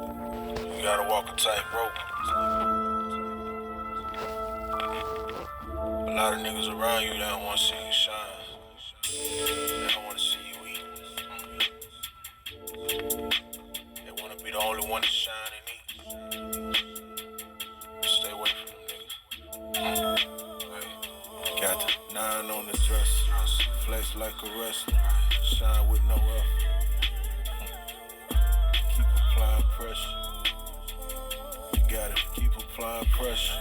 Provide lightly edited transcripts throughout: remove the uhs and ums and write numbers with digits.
You gotta walk a tightrope. A lot of niggas around you, they don't wanna see you shine. They don't wanna see you eat. They wanna be the only one to shine and eat. Stay away from them niggas. Hey. Got the 9 on the dress. Flex like a wrestler. Shine with no effort. Keep applying pressure. You gotta keep applying pressure.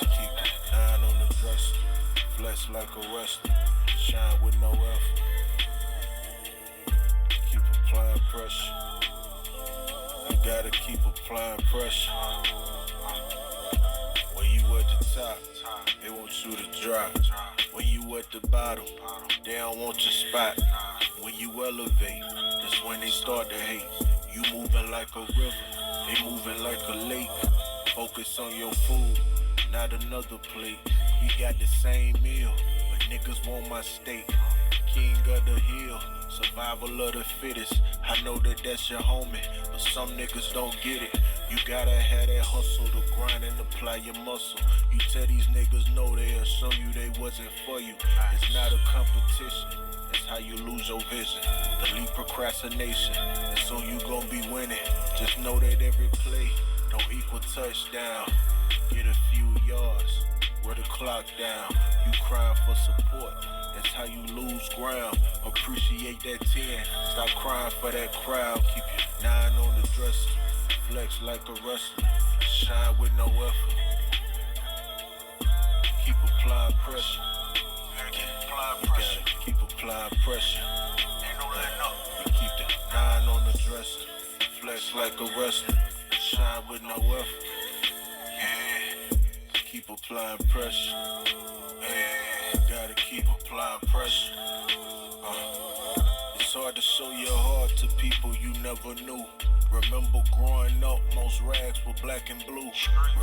Just keep the 9 on the dresser. Flex like a wrestler. Shine with no effort. Keep applying pressure. You gotta keep applying pressure. When you at the top, they want you to drop. When you at the bottom, they don't want your spot. When you elevate, that's when they start to hate. You moving like a river, they moving like a lake. Focus on your food, not another plate. We got the same meal, but niggas want my steak. King of the hill, survival of the fittest. I know that that's your homie, but some niggas don't get it. You gotta have that hustle to grind and apply your muscle. You tell these niggas no, they'll show you they wasn't for you. It's not a competition, that's how you lose your vision. Delete procrastination, and soon you gon' be winning. Just know that every play don't equal touchdown. Get a few yards, wear the clock down. You crying for support, that's how you lose ground. Appreciate that 10, stop crying for that crowd. Keep your 9 on the dresser, flex like a wrestler. Shine with no effort. Keep applying pressure. You gotta keep applying pressure. Keep applying pressure. Ain't no letting up. You keep the 9 on the dresser, flex like a wrestler. Shine with no effort. Yeah. Keep applying pressure. Yeah. Gotta keep applying pressure. It's hard to show your heart to people you never knew. Remember growing up, most rags were black and blue.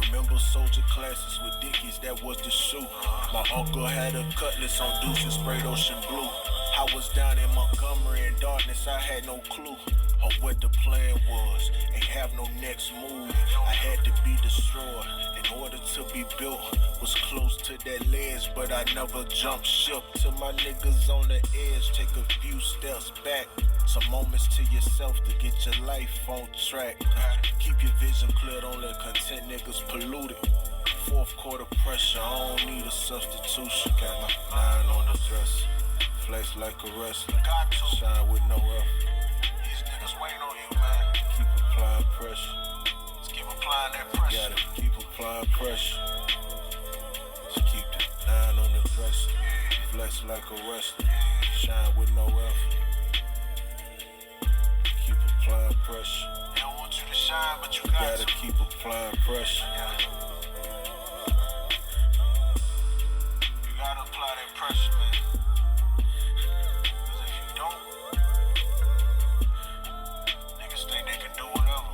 Remember soldier classes with Dickies, that was the shoe. My uncle had a cutlass on Deuce and sprayed ocean blue. I was down in Montgomery in darkness, I had no clue of what the plan was. Ain't have no next move, I had to be destroyed. In order to be built, was close to that ledge, but I never jumped ship. To my niggas on the edge, take a few steps back. Some moments to yourself to get your life on track. Keep your vision clear, don't let content niggas pollute it. Fourth quarter pressure, I don't need a substitution. Got my 9 on the dresser, flex like a wrestler. Shine with no effort. These niggas waiting on you, man. Keep applying pressure. Just keep applying that pressure. Gotta keep applying pressure. Just keep the 9 on the dresser, flex like a wrestler. Shine with no effort. Applying pressure. They don't want you to shine, but you gotta keep applying pressure. Yeah. You gotta apply that pressure, man. Cause if you don't, niggas think they can do whatever.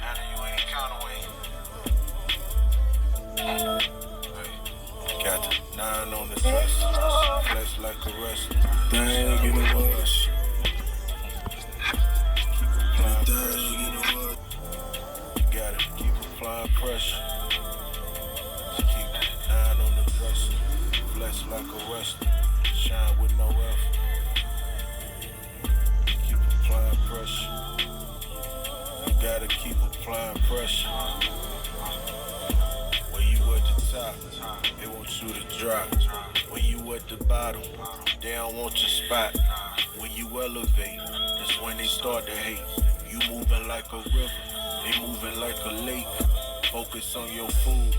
After you any kind of way. Hey. Got the 9 on the dresser, flex like a wrestler. Dang, you know what? You gotta keep applying pressure. Just keep the 9 on the dresser, flex like a wrestler. Shine with no effort. Keep applying pressure. You gotta keep applying pressure. When you at the top, they want you to drop. When you at the bottom, they don't want your spot. When you elevate, that's when they start to hate. You moving like a river, they moving like a lake. Focus on your food,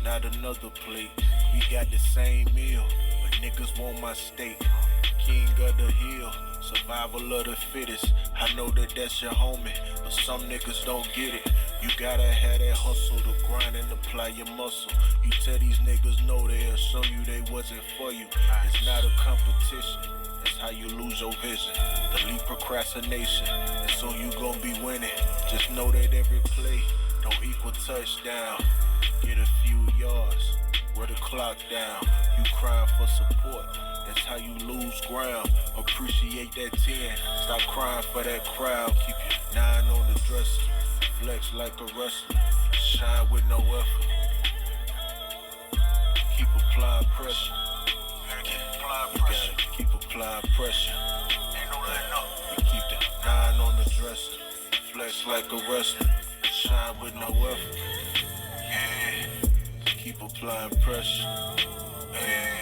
not another plate. We got the same meal, but niggas want my steak. King of the hill, survival of the fittest. I know that that's your homie, but some niggas don't get it. You gotta have that hustle to grind and apply your muscle. You tell these niggas no, they'll show you they wasn't for you. It's not a competition, that's how you lose your vision. Delete procrastination, and soon you gon' be winning. Just know that every play don't equal touchdown. Get a few yards, wear the clock down. You crying for support, that's how you lose ground. Appreciate that 10, stop crying for that crowd. Keep your 9 on flex like a wrestler, shine with no effort. Keep applying pressure. Keep applying pressure. Ain't no letting up. We keep that 9 on the dresser, flex like a wrestler, shine with no effort. Yeah. Keep applying pressure. Yeah.